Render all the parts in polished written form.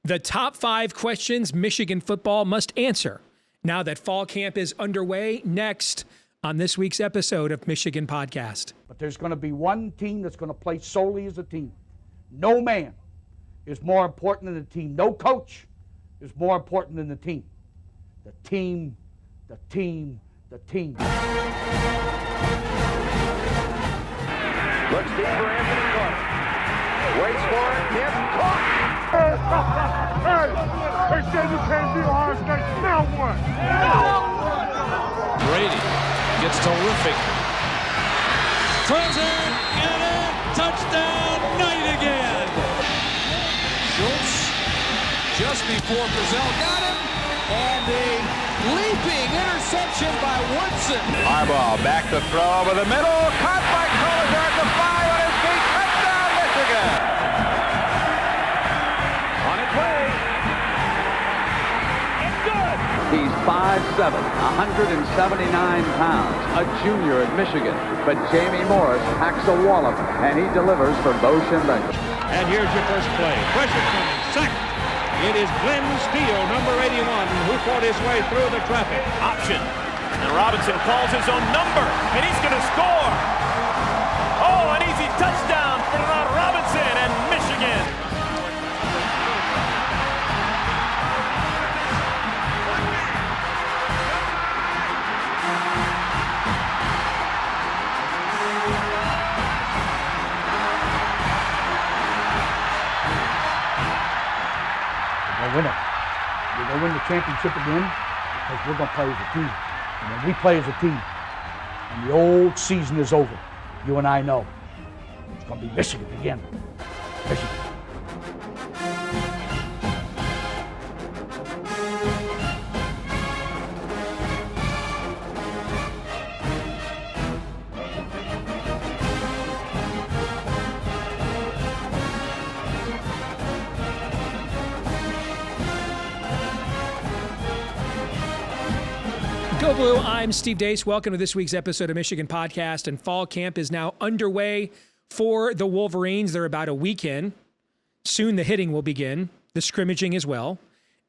The top 5 questions Michigan football must answer now that fall camp is underway. Next on this week's episode of Michigan Podcast. But there's going to be one team that's going to play solely as a team. No man is more important than the team. No coach is more important than the team. The team, the team, the team. Looks deep for Anthony Clark. Waits for it. Hit. Caught. Hey, they said you can't beat Ohio State. Now what? Brady gets terrific. Throws it, and a touchdown, Knight again. Schultz just before Brazil got him, and a leaping interception by Woodson. Harbaugh back to throw over the middle. Caught by Collier at the 5 on his feet. Touchdown, Michigan. On its way. It's good. He's 5'7", 179 pounds, a junior at Michigan. But Jamie Morris packs a wallop, and he delivers for Bo Schembechler. And here's your first play. Pressure coming. Sack. It is Glenn Steele, number 81, who fought his way through the traffic. Option. And Robinson calls his own number, and he's going to score. Oh, an easy touchdown for Robinson and Michigan. We're going to win it. We're going to win the championship again because we're going to play as a team. And when we play as a team and the old season is over, you and I know it's going to be Michigan again. Michigan. Go Blue, I'm Steve Deace. Welcome to this week's episode of Michigan Podcast. And fall camp is now underway for the Wolverines. They're about a week in. Soon the hitting will begin, the scrimmaging as well.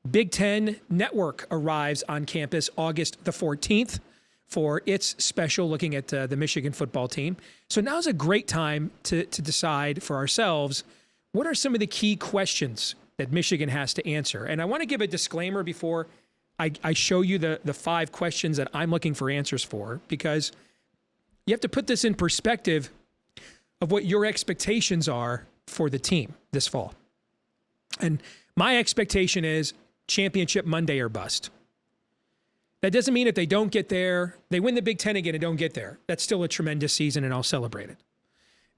Big Ten Network arrives on campus August the 14th for its special looking at the Michigan football team. So now's a great time to decide for ourselves what are some of the key questions that Michigan has to answer. And I want to give a disclaimer before I show you the 5 questions that I'm looking for answers for, because you have to put this in perspective of what your expectations are for the team this fall. And my expectation is championship Monday or bust. That doesn't mean if they don't get there, they win the Big Ten again and don't get there. That's still a tremendous season and I'll celebrate it.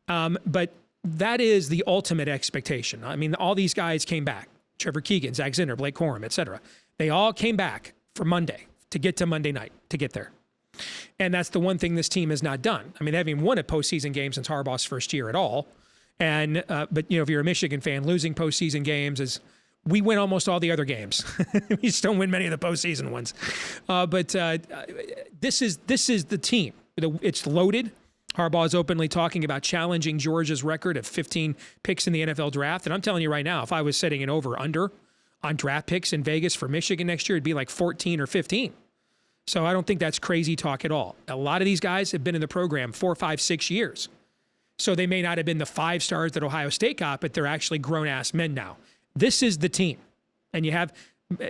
But that is the ultimate expectation. I mean, all these guys came back. Trevor Keegan, Zach Zinter, Blake Corum, et cetera. They all came back for Monday to get to Monday night, to get there. And that's the one thing this team has not done. I mean, they haven't even won a postseason game since Harbaugh's first year at all. And but you know, if you're a Michigan fan, losing postseason games is we win almost all the other games. We just don't win many of the postseason ones. But this is the team. It's loaded. Harbaugh is openly talking about challenging Georgia's record of 15 picks in the NFL draft. And I'm telling you right now, if I was setting an over-under on draft picks in Vegas for Michigan next year, it'd be like 14 or 15. So I don't think that's crazy talk at all. A lot of these guys have been in the program 4, 5, 6 years. So they may not have been the 5 stars that Ohio State got, but they're actually grown-ass men now. This is the team. And you have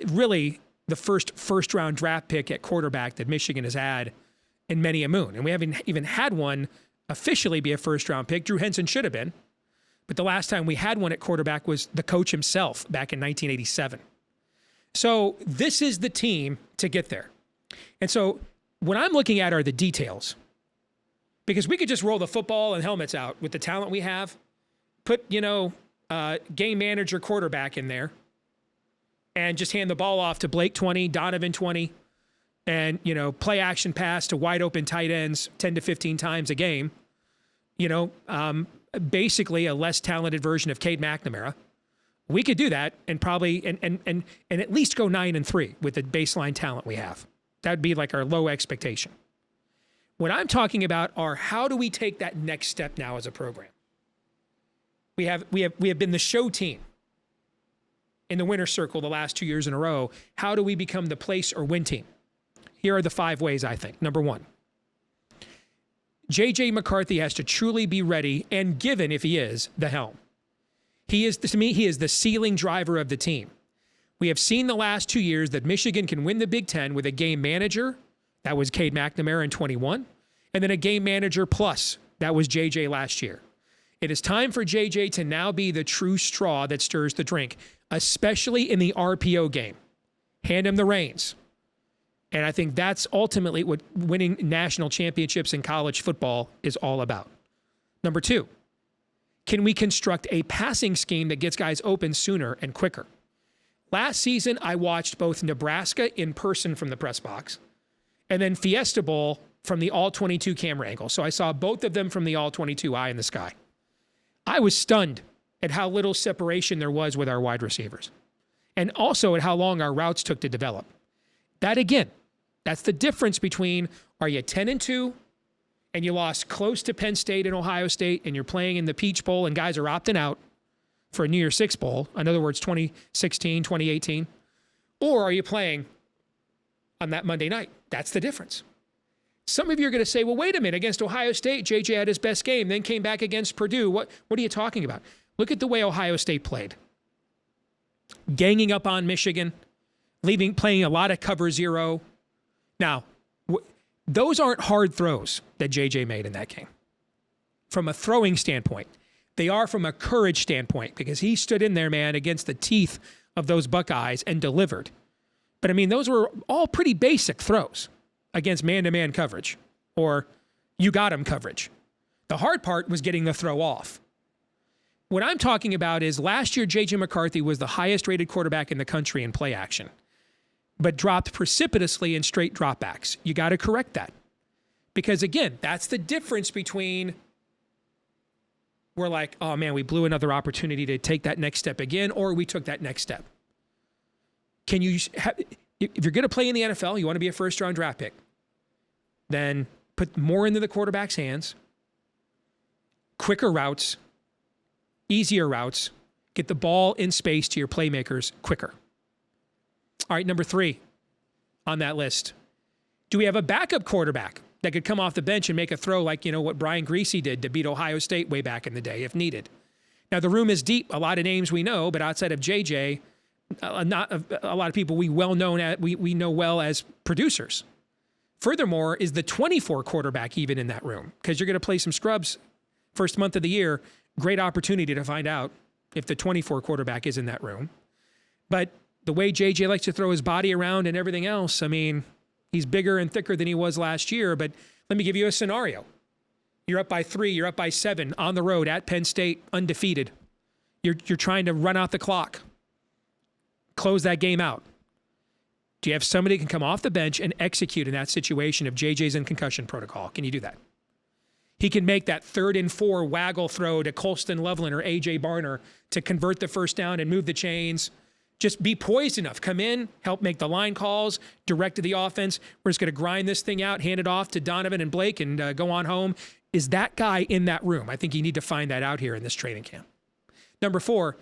really the first-round draft pick at quarterback that Michigan has had in many a moon. And we haven't even had one officially be a first-round pick. Drew Henson should have been. But the last time we had one at quarterback was the coach himself back in 1987. So this is the team to get there. And so what I'm looking at are the details. Because we could just roll the football and helmets out with the talent we have, put, game manager quarterback in there, and just hand the ball off to Blake 20, Donovan 20, and, play action pass to wide open tight ends 10 to 15 times a game. Basically a less talented version of Cade McNamara. We could do that and probably and at least go 9-3 with the baseline talent we have. That'd be like our low expectation. What I'm talking about are how do we take that next step now as a program? We have been the show team. in the winner's circle the last 2 years in a row. How do we become the place or win team? Here are the 5 ways, I think. Number 1, J.J. McCarthy has to truly be ready and given, if he is, the helm. He is, to me, he is the ceiling driver of the team. We have seen the last 2 years that Michigan can win the Big Ten with a game manager. That was Cade McNamara in 21. And then a game manager plus. That was J.J. last year. It is time for J.J. to now be the true straw that stirs the drink, especially in the RPO game. Hand him the reins. And I think that's ultimately what winning national championships in college football is all about. Number 2, can we construct a passing scheme that gets guys open sooner and quicker? Last season, I watched both Nebraska in person from the press box and then Fiesta Bowl from the All-22 camera angle. So I saw both of them from the All-22 eye in the sky. I was stunned at how little separation there was with our wide receivers and also at how long our routes took to develop. That, again, that's the difference between, are you 10-2 and you lost close to Penn State and Ohio State and you're playing in the Peach Bowl and guys are opting out for a New Year's Six Bowl, in other words, 2016, 2018, or are you playing on that Monday night? That's the difference. Some of you are going to say, well, wait a minute, against Ohio State, JJ had his best game, then came back against Purdue. What are you talking about? Look at the way Ohio State played. Ganging up on Michigan, playing a lot of cover zero. Now, those aren't hard throws that JJ made in that game. From a throwing standpoint, they are from a courage standpoint because he stood in there, man, against the teeth of those Buckeyes and delivered. But I mean, those were all pretty basic throws against man-to-man coverage or you got him coverage. The hard part was getting the throw off. What I'm talking about is last year, J.J. McCarthy was the highest rated quarterback in the country in play action, but dropped precipitously in straight dropbacks. You got to correct that. Because again, that's the difference between we're like, oh man, we blew another opportunity to take that next step again, or we took that next step. Can you, if you're going to play in the NFL, you want to be a first round draft pick, then put more into the quarterback's hands, quicker routes, easier routes, get the ball in space to your playmakers quicker. All right, number 3 on that list. Do we have a backup quarterback that could come off the bench and make a throw like, what Brian Griese did to beat Ohio State way back in the day if needed? Now, the room is deep. A lot of names we know, but outside of JJ, not a lot of people we know well as producers. Furthermore, is the 24 quarterback even in that room? Because you're going to play some scrubs first month of the year. Great opportunity to find out if the 24 quarterback is in that room. But the way JJ likes to throw his body around and everything else, I mean, he's bigger and thicker than he was last year. But let me give you a scenario. You're up by 3, you're up by 7 on the road at Penn State, undefeated. You're trying to run out the clock, close that game out. Do you have somebody who can come off the bench and execute in that situation if JJ's in concussion protocol? Can you do that? He can make that 3rd and 4 waggle throw to Colston Loveland or A.J. Barner to convert the first down and move the chains. Just be poised enough. Come in, help make the line calls, direct to the offense. We're just going to grind this thing out, hand it off to Donovan and Blake, and go on home. Is that guy in that room? I think you need to find that out here in this training camp. Number 4,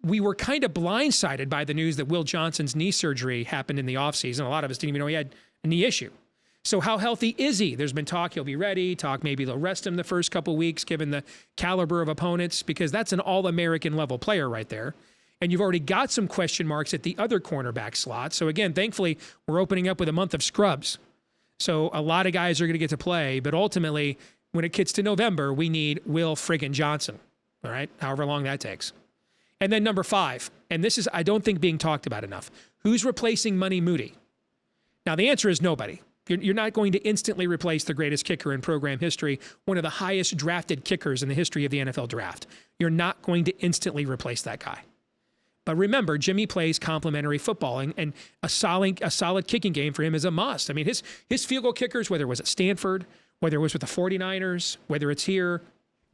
we were kind of blindsided by the news that Will Johnson's knee surgery happened in the offseason. A lot of us didn't even know he had a knee issue. So how healthy is he? There's been talk he'll be ready, talk maybe they'll rest him the first couple weeks given the caliber of opponents, because that's an all-American level player right there. And you've already got some question marks at the other cornerback slot. So again, thankfully, we're opening up with a month of scrubs. So a lot of guys are going to get to play, but ultimately, when it gets to November, we need Will friggin' Johnson, all right? However long that takes. And then number 5, and this is, I don't think, being talked about enough. Who's replacing Money Moody? Now, the answer is nobody. You're not going to instantly replace the greatest kicker in program history, one of the highest drafted kickers in the history of the NFL draft. You're not going to instantly replace that guy. But remember, Jimmy plays complementary football, and a solid kicking game for him is a must. I mean, his field goal kickers, whether it was at Stanford, whether it was with the 49ers, whether it's here,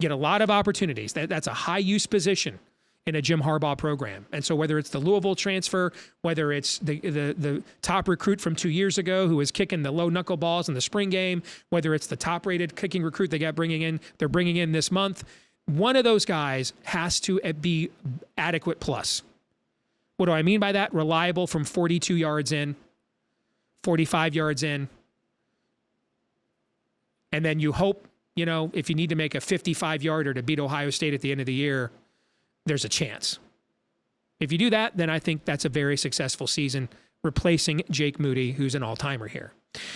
get a lot of opportunities. That's a high-use position in a Jim Harbaugh program. And so whether it's the Louisville transfer, whether it's the top recruit from 2 years ago who was kicking the low knuckle balls in the spring game, whether it's the top-rated kicking recruit they're bringing in this month, one of those guys has to be adequate plus. What do I mean by that? Reliable from 42 yards in, 45 yards in. And then you hope, if you need to make a 55-yarder to beat Ohio State at the end of the year, there's a chance. If you do that, then I think that's a very successful season, replacing Jake Moody, who's an all-timer here.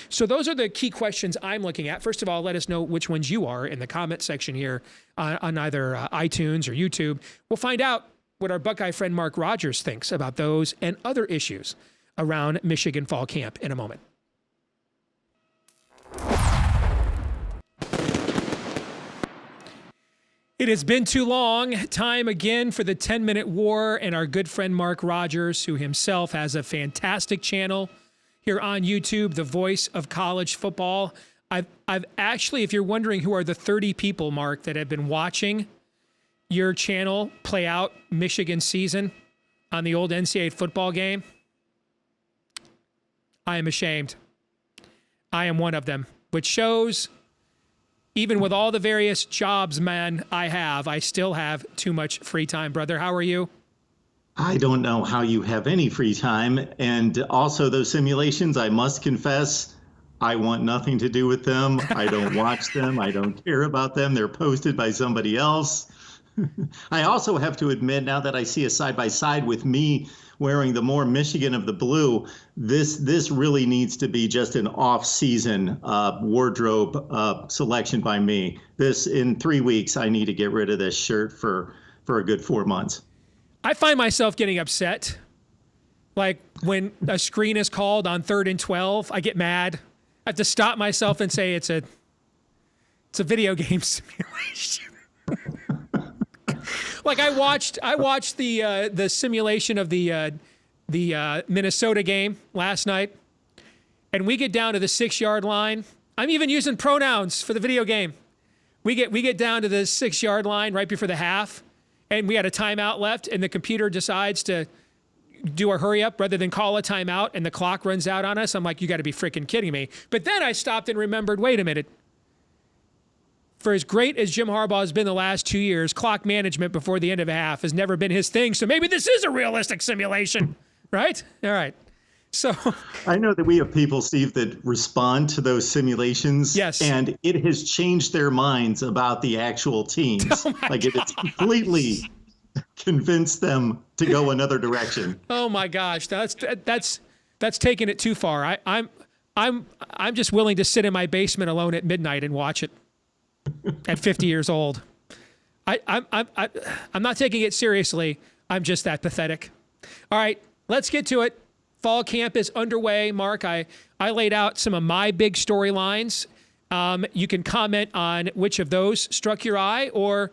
So those are the key questions I'm looking at. First of all, let us know which ones you are in the comment section here on either iTunes or YouTube. We'll find out what our Buckeye friend Mark Rogers thinks about those and other issues around Michigan Fall Camp in a moment. It has been too long. Time again for the 10-minute war and our good friend Mark Rogers, who himself has a fantastic channel here on YouTube, The Voice of College Football. I've actually, if you're wondering who are the 30 people, Mark, that have been watching your channel play out Michigan season on the old NCAA football game, I am ashamed. I am one of them, which shows even with all the various jobs, man, I still have too much free time. Brother, how are you? I don't know how you have any free time. And also those simulations, I must confess, I want nothing to do with them. I don't watch them. I don't care about them. They're posted by somebody else. I also have to admit, now that I see a side-by-side with me wearing the more Michigan of the blue, this really needs to be just an off-season wardrobe selection by me. In 3 weeks, I need to get rid of this shirt for a good 4 months. I find myself getting upset. Like when a screen is called on 3rd and 12, I get mad. I have to stop myself and say it's a video game simulation. Like I watched the simulation of the Minnesota game last night, and we get down to the 6-yard line. I'm even using pronouns for the video game. We get down to the 6-yard line right before the half, and we had a timeout left, and the computer decides to do a hurry up rather than call a timeout, and the clock runs out on us. I'm like, you got to be freaking kidding me. But then I stopped and remembered, wait a minute. For as great as Jim Harbaugh has been the last 2 years, clock management before the end of a half has never been his thing. So maybe this is a realistic simulation, right? All right. So I know that we have people, Steve, that respond to those simulations. Yes. And it has changed their minds about the actual teams. Like it has completely convinced them to go another direction. Oh my gosh, that's taking it too far. I'm just willing to sit in my basement alone at midnight and watch it. At 50 years old, I'm not taking it seriously. I'm just that pathetic. All right, let's get to it. Fall camp is underway. Mark, I laid out some of my big storylines. You can comment on which of those struck your eye or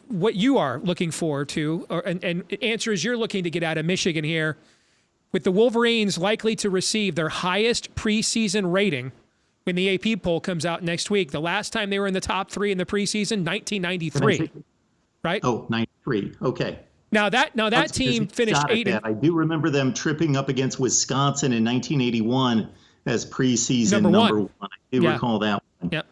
what you are looking forward to, and answers you're looking to get out of Michigan here, with the Wolverines likely to receive their highest preseason rating when the AP poll comes out next week. The last time they were in the top 3 in the preseason, 1993, right? Oh, 93. Okay. Now that team finished 8. I do remember them tripping up against Wisconsin in 1981 as preseason number one. I do recall that one. Yep.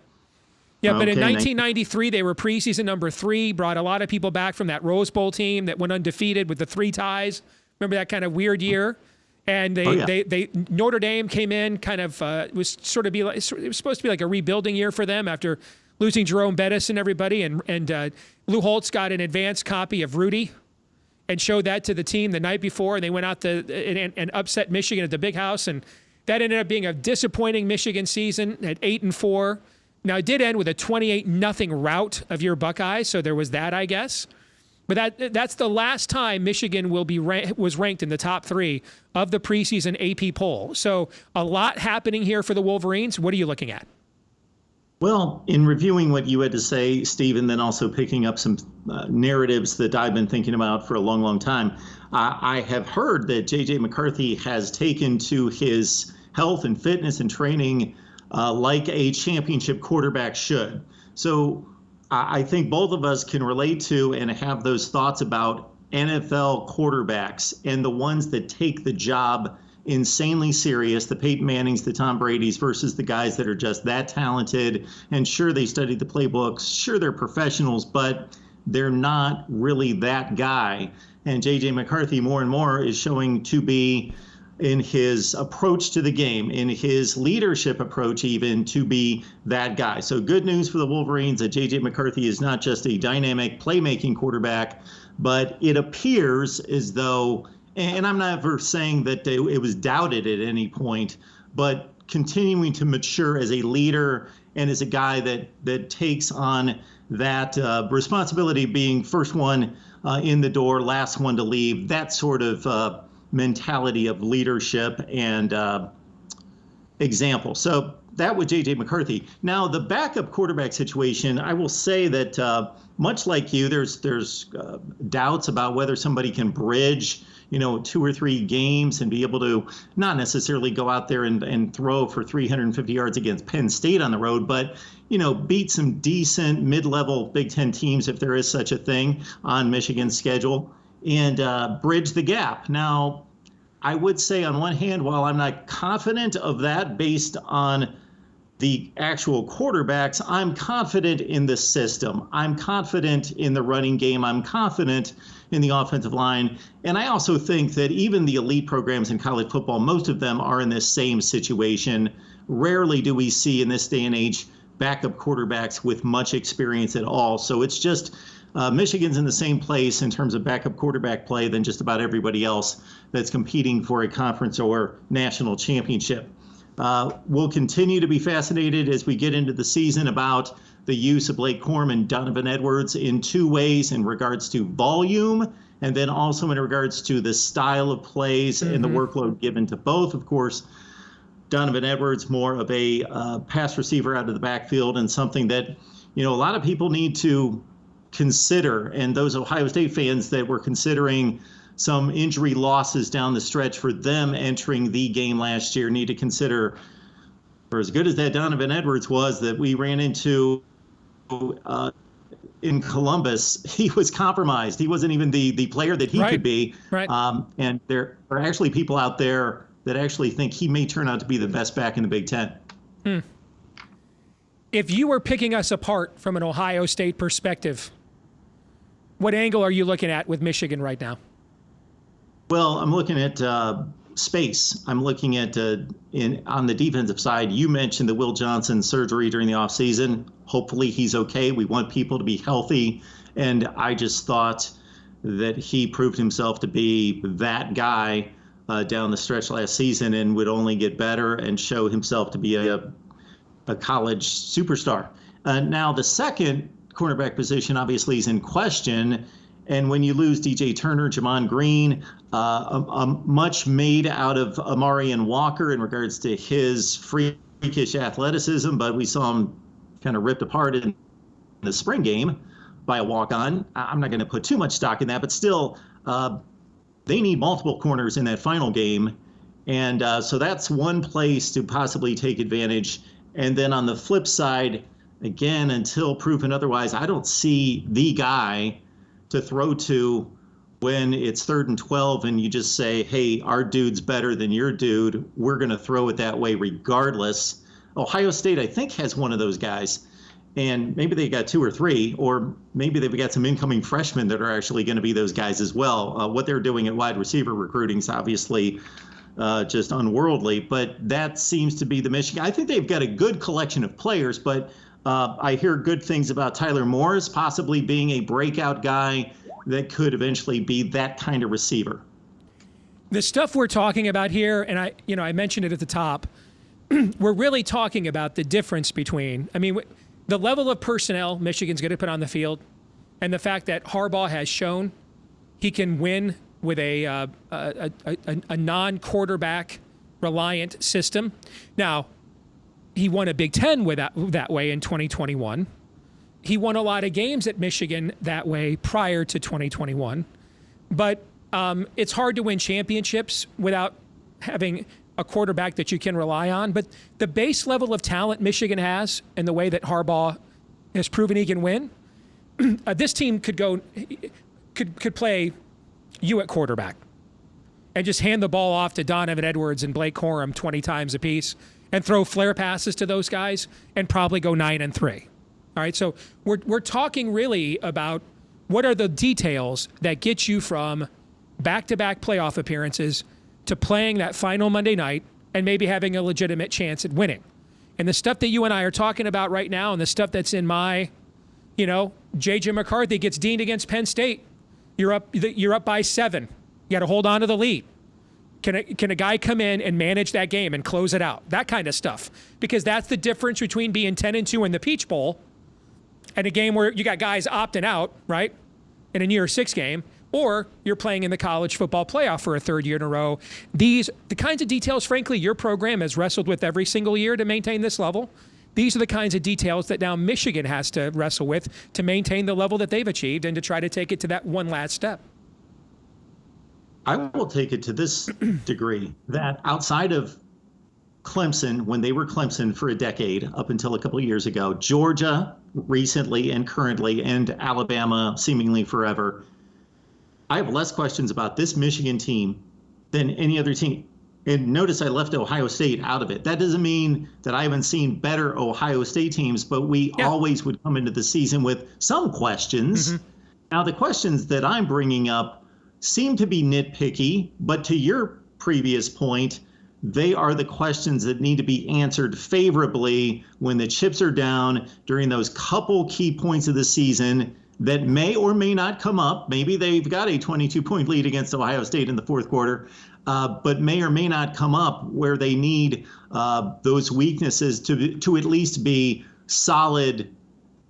Yeah, but in 1993, they were preseason number 3, brought a lot of people back from that Rose Bowl team that went undefeated with the 3 ties. Remember that kind of weird year? And they Notre Dame came in kind of it was supposed to be like a rebuilding year for them after losing Jerome Bettis and everybody, and Lou Holtz got an advanced copy of Rudy and showed that to the team the night before, and they went out and upset Michigan at the Big House, and that ended up being a disappointing Michigan season at 8-4. Now it did end with a 28-0 rout of your Buckeyes, so there was that, I guess. But that's the last time Michigan was ranked in the top 3 of the preseason AP poll. So a lot happening here for the Wolverines. What are you looking at? Well, in reviewing what you had to say, Steve, and then also picking up some narratives that I've been thinking about for a long, long time, I have heard that J.J. McCarthy has taken to his health and fitness and training like a championship quarterback should. So I think both of us can relate to and have those thoughts about NFL quarterbacks and the ones that take the job insanely serious, the Peyton Mannings, the Tom Brady's, versus the guys that are just that talented. And sure, they studied the playbooks. Sure, they're professionals, but they're not really that guy. And J.J. McCarthy more and more is showing to be, in his approach to the game, in his leadership approach even, to be that guy. So good news for the Wolverines that J.J. McCarthy is not just a dynamic playmaking quarterback, but it appears as though, and I'm never saying that it was doubted at any point, but continuing to mature as a leader and as a guy that takes on that responsibility of being first one in the door, last one to leave, that sort of mentality of leadership and example. So that with J.J. McCarthy. Now, the backup quarterback situation, I will say that much like you, there's doubts about whether somebody can bridge, 2 or 3 games and be able to not necessarily go out there and throw for 350 yards against Penn State on the road, but, beat some decent mid-level Big Ten teams, if there is such a thing, on Michigan's schedule, and bridge the gap. Now, I would say on one hand, while I'm not confident of that based on the actual quarterbacks, I'm confident in the system. I'm confident in the running game. I'm confident in the offensive line. And I also think that even the elite programs in college football, most of them are in this same situation. Rarely do we see in this day and age backup quarterbacks with much experience at all. So it's just Michigan's in the same place in terms of backup quarterback play than just about everybody else that's competing for a conference or national championship. We'll continue to be fascinated as we get into the season about the use of Blake Corum and Donovan Edwards in 2 ways, in regards to volume and then also in regards to the style of plays and the workload given to both. Of course, Donovan Edwards more of a pass receiver out of the backfield, and something that, a lot of people need to consider. And those Ohio State fans that were considering some injury losses down the stretch for them entering the game last year need to consider, for as good as that Donovan Edwards was that we ran into in Columbus, he was compromised. He wasn't even the player that he could be. Right. And there are actually people out there that actually think he may turn out to be the best back in the Big Ten. If you were picking us apart from an Ohio State perspective, what angle are you looking at with Michigan right now? Well, I'm looking at space. I'm looking at on the defensive side. You mentioned the Will Johnson surgery during the offseason. Hopefully he's okay. We want people to be healthy. And I just thought that he proved himself to be that guy down the stretch last season and would only get better and show himself to be a college superstar. Now, the second cornerback position obviously is in question. And when you lose DJ Turner, Jamon Green, much made out of Amarian Walker in regards to his freakish athleticism, but we saw him kind of ripped apart in the spring game by a walk-on. I'm not going to put too much stock in that, but still, they need multiple corners in that final game. And so that's one place to possibly take advantage. And then on the flip side, again, until proven otherwise, I don't see the guy to throw to when it's 3rd and 12 and you just say, hey, our dude's better than your dude. We're going to throw it that way regardless. Ohio State, I think, has one of those guys. And maybe they got 2 or 3, or maybe they've got some incoming freshmen that are actually going to be those guys as well. What they're doing at wide receiver recruiting is obviously just unworldly, but that seems to be the Michigan. I think they've got a good collection of players, but I hear good thing's about Tyler Morris possibly being a breakout guy that could eventually be that kind of receiver. The stuff we're talking about here, and I mentioned it at the top, we're really talking about the difference between, the level of personnel Michigan's going to put on the field, and the fact that Harbaugh has shown he can win with a non-quarterback reliant system. Now, he won a Big Ten with that way in 2021. He won a lot of games at Michigan that way prior to 2021. But it's hard to win championships without having a quarterback that you can rely on. But the base level of talent Michigan has and the way that Harbaugh has proven he can win, this team could play you at quarterback and just hand the ball off to Donovan Edwards and Blake Corum 20 times apiece and throw flare passes to those guys and probably go 9-3. All right, so we're talking really about what are the details that get you from back-to-back playoff appearances to playing that final Monday night and maybe having a legitimate chance at winning? And the stuff that you and I are talking about right now and the stuff that's in my, J.J. McCarthy gets deemed against Penn State. You're up by 7. You got to hold on to the lead. Can a guy come in and manage that game and close it out? That kind of stuff. Because that's the difference between being 10-2 in the Peach Bowl and a game where you got guys opting out, right, in a New Year's Six game, or you're playing in the college football playoff for a third year in a row. The kinds of details, frankly, your program has wrestled with every single year to maintain this level. These are the kinds of details that now Michigan has to wrestle with to maintain the level that they've achieved and to try to take it to that one last step. I will take it to this degree, that outside of Clemson, when they were Clemson for a decade, up until a couple of years ago, Georgia recently and currently, and Alabama seemingly forever, I have less questions about this Michigan team than any other team. And notice I left Ohio State out of it. That doesn't mean that I haven't seen better Ohio State teams, but we always would come into the season with some questions. Mm-hmm. Now, the questions that I'm bringing up seem to be nitpicky, but to your previous point, they are the questions that need to be answered favorably when the chips are down during those couple key points of the season that may or may not come up. Maybe they've got a 22-point lead against Ohio State in the fourth quarter, but may or may not come up where they need those weaknesses to at least be solid,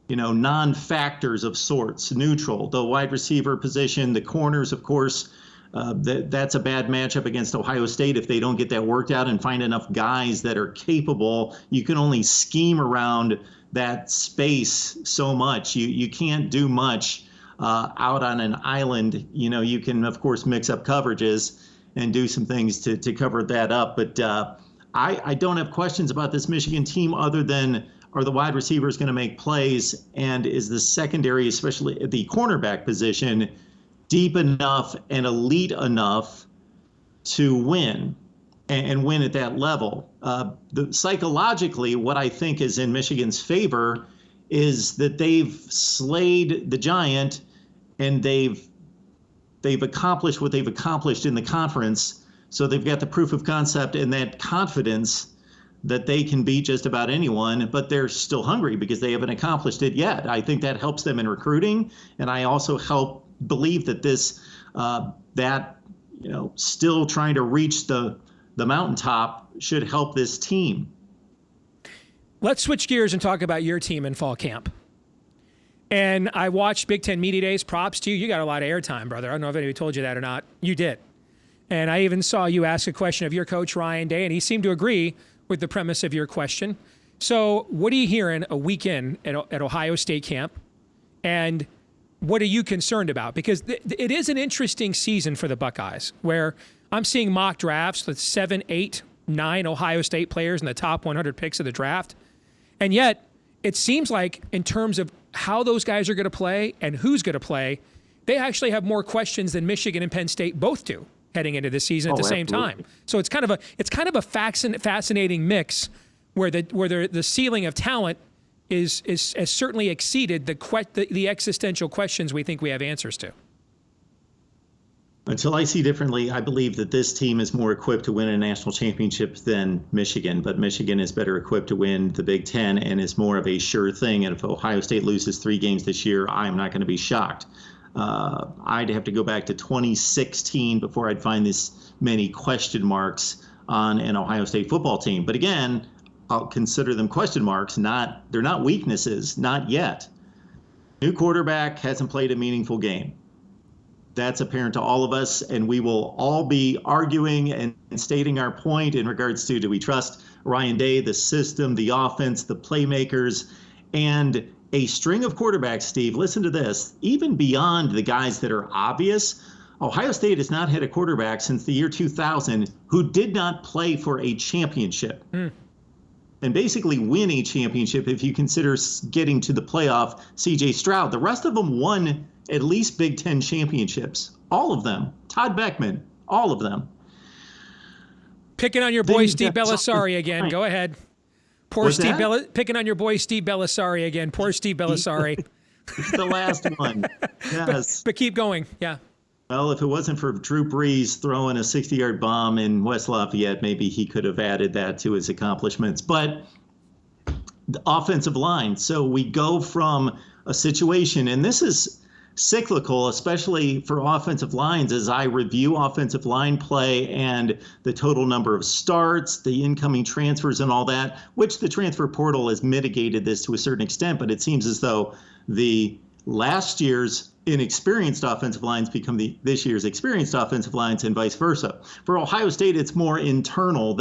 non-factors of sorts, neutral. The wide receiver position, the corners, of course, that's a bad matchup against Ohio State if they don't get that worked out and find enough guys that are capable. You can only scheme around that space so much. You can't do much out on an island. You can, of course, mix up coverages and do some things to cover that up. But I don't have questions about this Michigan team other than, are the wide receivers going to make plays? And is the secondary, especially at the cornerback position, deep enough and elite enough to win and win at that level? Psychologically, what I think is in Michigan's favor is that they've slayed the giant and they've accomplished what they've accomplished in the conference. So they've got the proof of concept and that confidence that they can beat just about anyone, but they're still hungry because they haven't accomplished it yet. I think that helps them in recruiting. And I also believe that still trying to reach the mountaintop should help this team. Let's switch gears and talk about your team in fall camp. And I watched Big Ten Media Days. Props to you. You got a lot of airtime, brother. I don't know if anybody told you that or not. You did. And I even saw you ask a question of your coach, Ryan Day, and he seemed to agree with the premise of your question. So what are you hearing a week in at Ohio State camp? And what are you concerned about? Because it is an interesting season for the Buckeyes, where I'm seeing mock drafts with 7, 8, 9 Ohio State players in the top 100 picks of the draft. And yet, it seems like in terms of how those guys are going to play and who's going to play, they actually have more questions than Michigan and Penn State both do heading into this season at the same time. So it's kind of a fascinating mix where the ceiling of talent has certainly exceeded the existential questions we think we have answers to. Until I see differently, I believe that this team is more equipped to win a national championship than Michigan, but Michigan is better equipped to win the Big Ten and is more of a sure thing. And if Ohio State loses 3 games this year, I'm not going to be shocked. I'd have to go back to 2016 before I'd find this many question marks on an Ohio State football team. But again, I'll consider them question marks. They're not weaknesses, not yet. New quarterback hasn't played a meaningful game. That's apparent to all of us, and we will all be arguing and stating our point in regards to, do we trust Ryan Day, the system, the offense, the playmakers, and a string of quarterbacks, Steve. Listen to this. Even beyond the guys that are obvious, Ohio State has not had a quarterback since the year 2000 who did not play for a championship. And basically win a championship if you consider getting to the playoff, C.J. Stroud. The rest of them won at least Big Ten championships. All of them. Todd Beckman. All of them. Picking on your boy Steve Bellisari again. Go ahead. Poor Steve picking on your boy Steve Bellisari again. Poor Steve Bellisari. It's the last one. Yes. But keep going. Yeah. Well, if it wasn't for Drew Brees throwing a 60-yard bomb in West Lafayette, maybe he could have added that to his accomplishments. But the offensive line. So we go from a situation, and this is cyclical, especially for offensive lines, as I review offensive line play and the total number of starts, the incoming transfers and all that, which the transfer portal has mitigated this to a certain extent, but it seems as though the last year's inexperienced offensive lines become this year's experienced offensive lines and vice versa. For Ohio State, it's more internal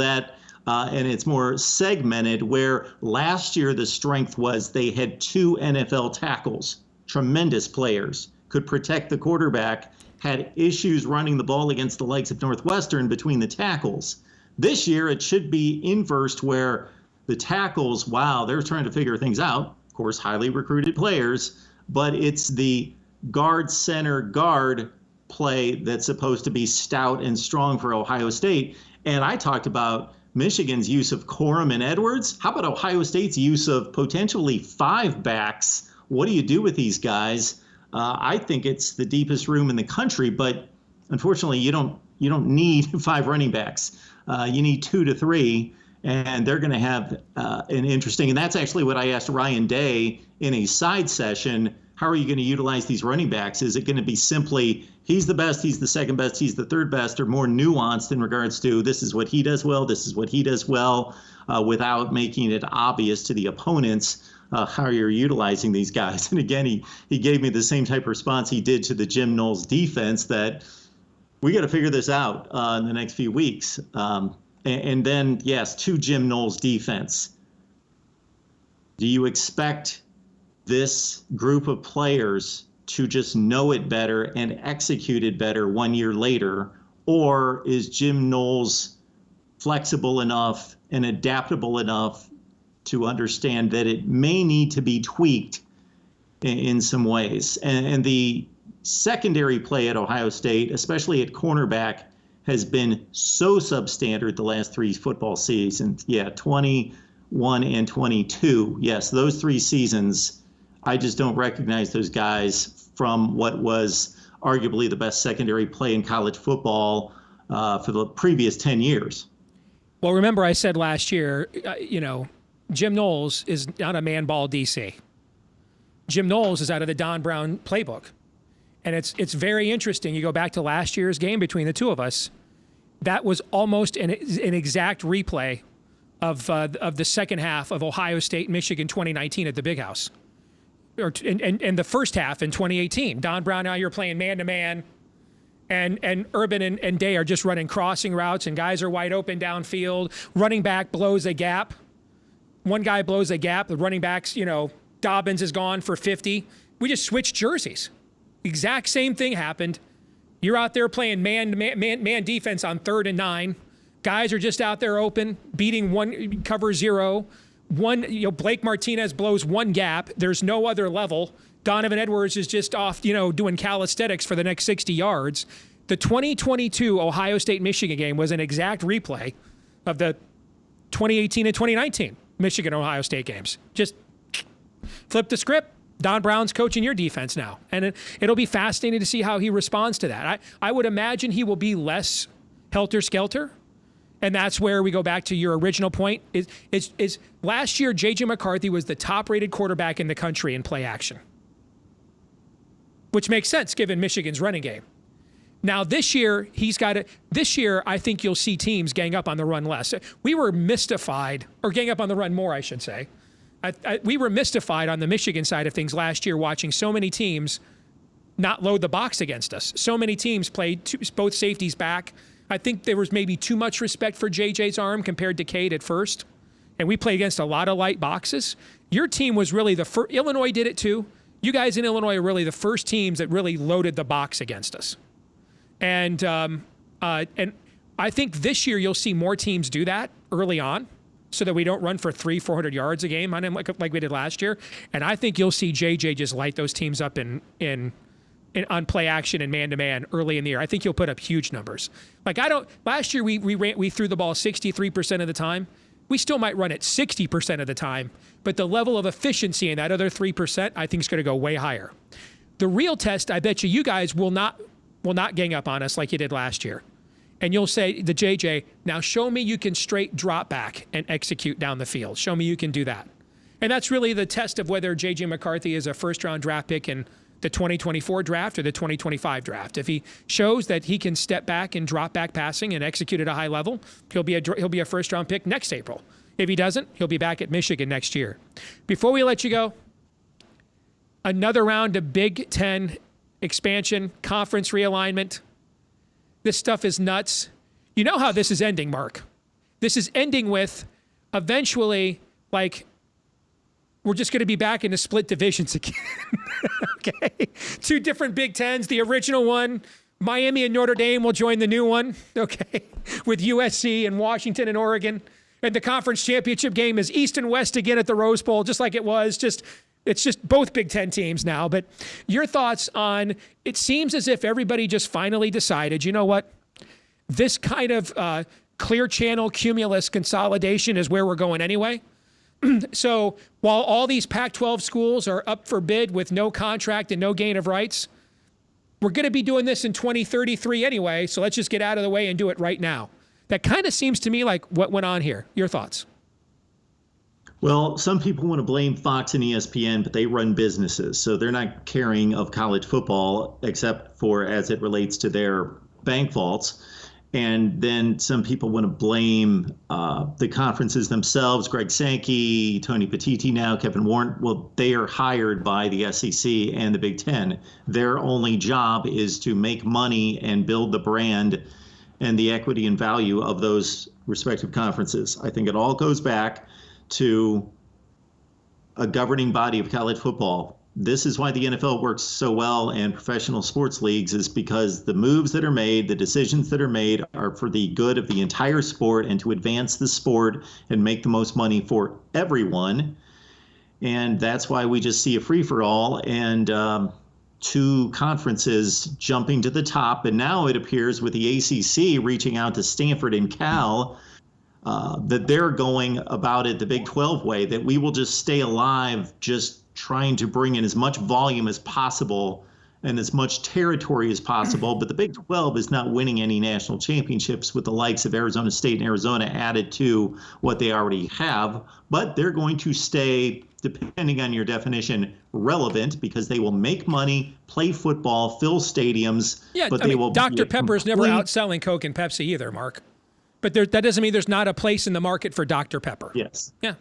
and it's more segmented, where last year the strength was they had 2 NFL tackles, tremendous players, could protect the quarterback, had issues running the ball against the likes of Northwestern between the tackles. This year it should be inversed, where the tackles, wow, they're trying to figure things out. Of course, highly recruited players, but it's the guard, center, guard play that's supposed to be stout and strong for Ohio State. And I talked about Michigan's use of Corum and Edwards. How about Ohio State's use of potentially 5 backs? What do you do with these guys? I think it's the deepest room in the country, but unfortunately, you don't need 5 running backs. You need 2 to 3, and they're going to have an interesting. And that's actually what I asked Ryan Day in a side session. How are you going to utilize these running backs? Is it going to be simply he's the best, he's the second best, he's the third best, or more nuanced in regards to this is what he does well, this is what he does well, without making it obvious to the opponents how you're utilizing these guys? And again, he gave me the same type of response he did to the Jim Knowles defense, that we got to figure this out in the next few weeks. And then, yes, to Jim Knowles defense. Do you expect this group of players to just know it better and execute it better 1 year later? Or is Jim Knowles flexible enough and adaptable enough to understand that it may need to be tweaked in some ways? And the secondary play at Ohio State, especially at cornerback, has been so substandard the last 3 football seasons. Yeah, 21 and 22. Yes, those 3 seasons, I just don't recognize those guys from what was arguably the best secondary play in college football for the previous 10 years. Well, remember I said last year, Jim Knowles is not a man ball DC. Jim Knowles is out of the Don Brown playbook. And it's very interesting. You go back to last year's game between the two of us. That was almost an exact replay of the second half of Ohio State, Michigan 2019 at the Big House. And the first half in 2018. Don Brown, now you're playing man-to-man. And Urban and Day are just running crossing routes, and guys are wide open downfield. Running back blows a gap. One guy blows a gap. The running backs, Dobbins is gone for 50. We just switched jerseys. Exact same thing happened. You're out there playing man defense on 3rd and 9. Guys are just out there open, beating one cover 0. Blake Martinez blows 1 gap. There's no other level. Donovan Edwards is just off, doing calisthenics for the next 60 yards. The 2022 Ohio State-Michigan game was an exact replay of the 2018 and 2019 Michigan-Ohio State games. Just flip the script. Don Brown's coaching your defense now. And it'll be fascinating to see how he responds to that. I would imagine he will be less helter-skelter. And that's where we go back to your original point. Is last year, J.J. McCarthy was the top-rated quarterback in the country in play action, which makes sense given Michigan's running game. Now this year, I think you'll see teams gang up on the run less. We were mystified, or gang up on the run more, I should say. We were mystified on the Michigan side of things last year, watching so many teams not load the box against us. So many teams played both safeties back. I think there was maybe too much respect for JJ's arm compared to Cade at first. And we played against a lot of light boxes. Your team was really the first. Illinois did it too. You guys in Illinois are really the first teams that really loaded the box against us. And I think this year you'll see more teams do that early on, so that we don't run for 300-400 yards a game on him like we did last year. And I think you'll see JJ just light those teams up on play action and man-to-man early in the year. I think he'll put up huge numbers. Last year we threw the ball 63% of the time. we still might run it 60% of the time, but the level of efficiency in that other 3%, I think is going to go way higher. The real test, I bet you guys will not gang up on us like you did last year. And you'll say to JJ, now show me you can straight drop back and execute down the field. Show me you can do that. And that's really the test of whether JJ McCarthy is a first-round draft pick in the 2024 draft or the 2025 draft. If he shows that he can step back and drop back passing and execute at a high level, he'll be a first-round pick next April. If he doesn't, he'll be back at Michigan next year. Before we let you go, another round of Big Ten expansion, conference realignment. This stuff is nuts. You know how this is ending, Mark. This is ending with eventually, like, we're just going to be back in the split divisions again. Okay? 2 different Big Tens. The original one, Miami and Notre Dame will join the new one, okay, with USC and Washington and Oregon. And the conference championship game is East and West again at the Rose Bowl, just like it was. It's just both Big Ten teams now. But your thoughts on, it seems as if everybody just finally decided, you know what? This kind of clear channel cumulus consolidation is where we're going anyway. So while all these Pac-12 schools are up for bid with no contract and no gain of rights, we're going to be doing this in 2033 anyway, so let's just get out of the way and do it right now. That kind of seems to me like what went on here. Your thoughts? Well, some people want to blame Fox and ESPN, but they run businesses, so they're not caring of college football except for as it relates to their bank vaults. And then some people want to blame the conferences themselves, Greg Sankey, Tony Petitti now, Kevin Warren. Well, they are hired by the SEC and the Big Ten. Their only job is to make money and build the brand and the equity and value of those respective conferences. I think it all goes back to a governing body of college football. This is why the NFL works so well and professional sports leagues, is because the moves that are made, the decisions that are made are for the good of the entire sport and to advance the sport and make the most money for everyone. And that's why we just see a free-for-all and 2 conferences jumping to the top. And now it appears with the ACC reaching out to Stanford and Cal, that they're going about it the Big 12 way, that we will just stay alive just trying to bring in as much volume as possible and as much territory as possible. But the Big 12 is not winning any national championships with the likes of Arizona State and Arizona added to what they already have. But they're going to stay, depending on your definition, relevant because they will make money, play football, fill stadiums. Yeah, but will. Dr. Pepper's never outselling Coke and Pepsi either, Mark. But that doesn't mean there's not a place in the market for Dr. Pepper. Yes. Yeah.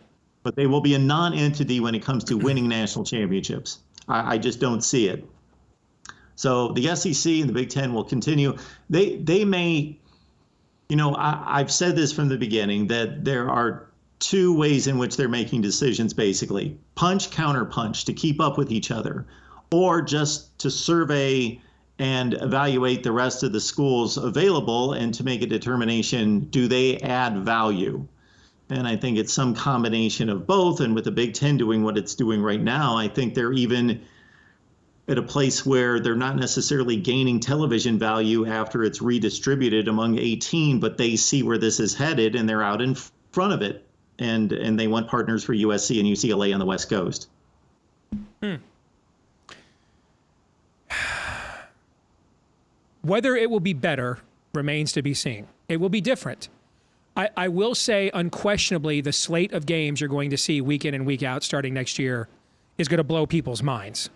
But they will be a non-entity when it comes to winning national championships. I just don't see it. So the SEC and the Big Ten will continue. They may, I've said this from the beginning, that there are 2 ways in which they're making decisions, basically. Punch, counter punch to keep up with each other, or just to survey and evaluate the rest of the schools available and to make a determination, do they add value? And I think it's some combination of both. And with the Big Ten doing what it's doing right now, I think they're even at a place where they're not necessarily gaining television value after it's redistributed among 18, but they see where this is headed and they're out in front of it. And they want partners for USC and UCLA on the West Coast. Whether it will be better remains to be seen. It will be different. I will say unquestionably the slate of games you're going to see week in and week out starting next year is going to blow people's minds.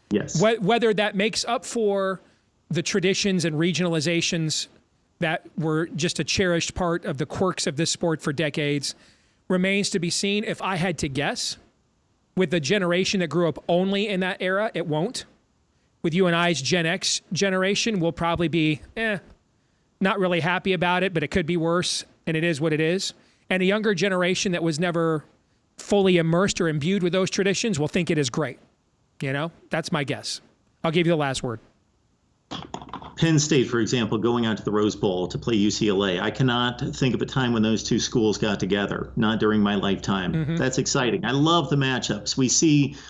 Yes. Whether that makes up for the traditions and regionalizations that were just a cherished part of the quirks of this sport for decades remains to be seen. If I had to guess, with the generation that grew up only in that era, it won't. With you and I's Gen X generation, we'll probably be not really happy about it, but it could be worse. And it is what it is. And a younger generation that was never fully immersed or imbued with those traditions will think it is great. That's my guess. I'll give you the last word. Penn State, for example, going out to the Rose Bowl to play UCLA. I cannot think of a time when those two schools got together, not during my lifetime. That's exciting. I love the matchups.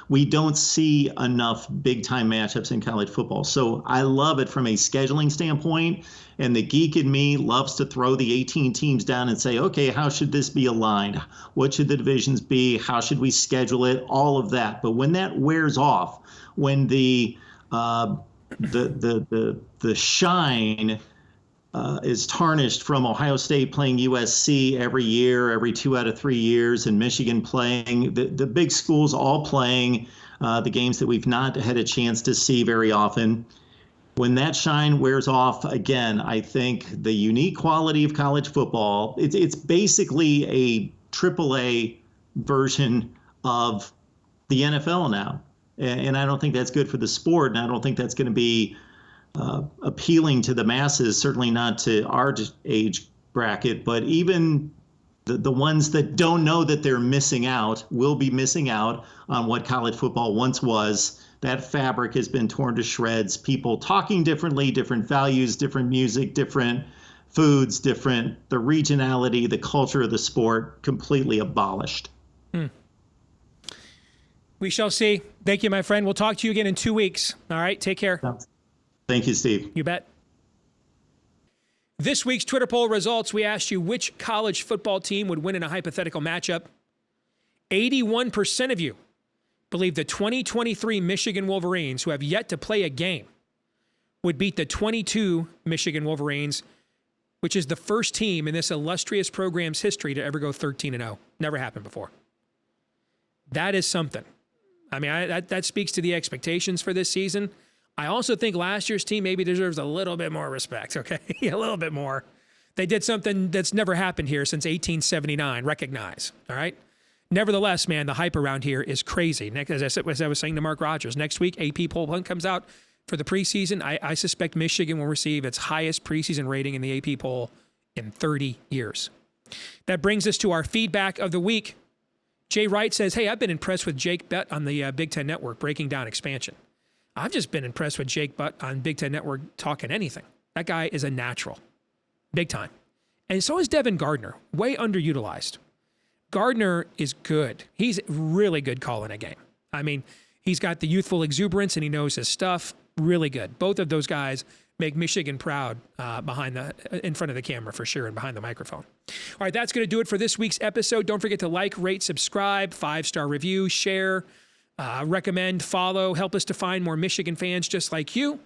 We don't see enough big-time matchups in college football. So I love it from a scheduling standpoint. And the geek in me loves to throw the 18 teams down and say, okay, how should this be aligned? What should the divisions be? How should we schedule it? All of that. But when that wears off, when the shine is tarnished from Ohio State playing USC every year, every 2 out of 3 years, and Michigan playing, the big schools all playing the games that we've not had a chance to see very often. When that shine wears off, again, I think the unique quality of college football, it's basically a AAA version of the NFL now. And I don't think that's good for the sport, and I don't think that's going to be appealing to the masses, certainly not to our age bracket, but even the ones that don't know that they're missing out will be missing out on what college football once was. That fabric has been torn to shreds. People talking differently, different values, different music, different foods, the regionality, the culture of the sport completely abolished. We shall see. Thank you, my friend. We'll talk to you again in 2 weeks. All right, take care. Thank you, Steve. You bet. This week's Twitter poll results, we asked you which college football team would win in a hypothetical matchup. 81% of you believe the 2023 Michigan Wolverines, who have yet to play a game, would beat the 22 Michigan Wolverines, which is the first team in this illustrious program's history to ever go 13-0. Never happened before. That is something. I mean, that speaks to the expectations for this season. I also think last year's team maybe deserves a little bit more respect, okay? A little bit more. They did something that's never happened here since 1879. Recognize, all right? Nevertheless, man, the hype around here is crazy. As I was saying to Mark Rogers, next week, AP poll hunt comes out for the preseason. I suspect Michigan will receive its highest preseason rating in the AP poll in 30 years. That brings us to our feedback of the week. Jay Wright says, hey, I've been impressed with Jake Butt on the Big Ten Network breaking down expansion. I've just been impressed with Jake Butt on Big Ten Network talking anything. That guy is a natural. Big time. And so is Devin Gardner. Way underutilized. Gardner is good. He's really good calling a game. I mean, he's got the youthful exuberance and he knows his stuff. Really good. Both of those guys make Michigan proud in front of the camera for sure and behind the microphone. All right, that's going to do it for this week's episode. Don't forget to like, rate, subscribe, 5-star review, share, recommend, follow, help us to find more Michigan fans just like you.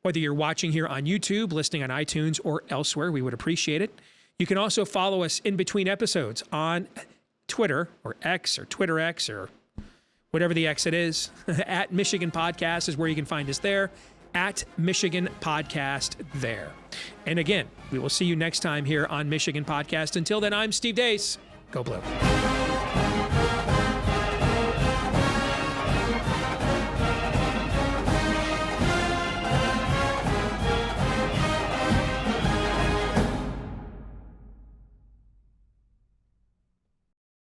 Whether you're watching here on YouTube, listening on iTunes, or elsewhere, we would appreciate it. You can also follow us in between episodes on Twitter or X or Twitter X or whatever the X it is. At Michigan Podcast is where you can find us there. At Michigan Podcast there. And again, we will see you next time here on Michigan Podcast. Until then, I'm Steve Deace. Go Blue.